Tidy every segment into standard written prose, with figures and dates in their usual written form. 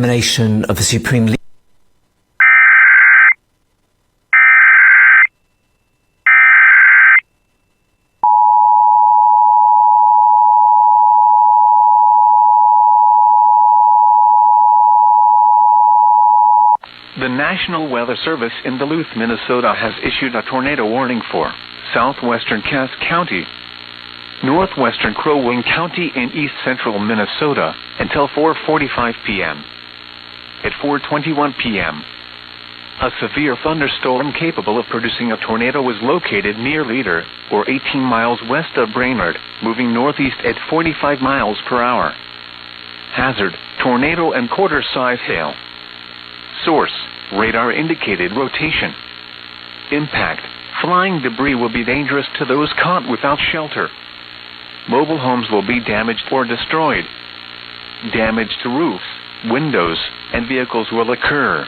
Emanation of the Supreme Leader. The National Weather Service in Duluth, Minnesota has issued a tornado warning for southwestern Cass County, northwestern Crow Wing County, and east central Minnesota until 4:45 p.m. At 4:21 p.m., a severe thunderstorm capable of producing a tornado was located near Leader, or 18 miles west of Brainerd, moving northeast at 45 miles per hour. Hazard: tornado and quarter-size hail. Source: radar indicated rotation. Impact: flying debris will be dangerous to those caught without shelter. Mobile homes will be damaged or destroyed. Damage to roofs, windows, and vehicles will occur.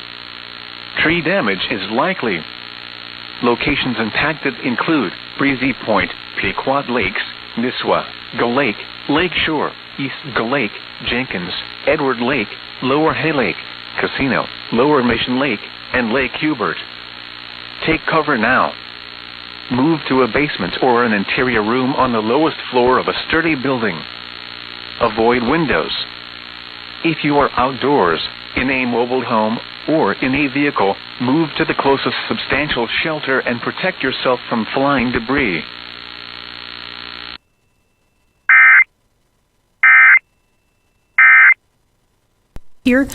Tree damage is likely. Locations impacted include Breezy Point, Pequot Lakes, Nisswa, Gull Lake, Lake Shore, East Gull Lake, Jenkins, Edward Lake, Lower Hay Lake, Casino, Lower Mission Lake, and Lake Hubert. Take cover now. Move to a basement or an interior room on the lowest floor of a sturdy building. Avoid windows. If you are outdoors, in a mobile home, or in a vehicle, move to the closest substantial shelter and protect yourself from flying debris. Here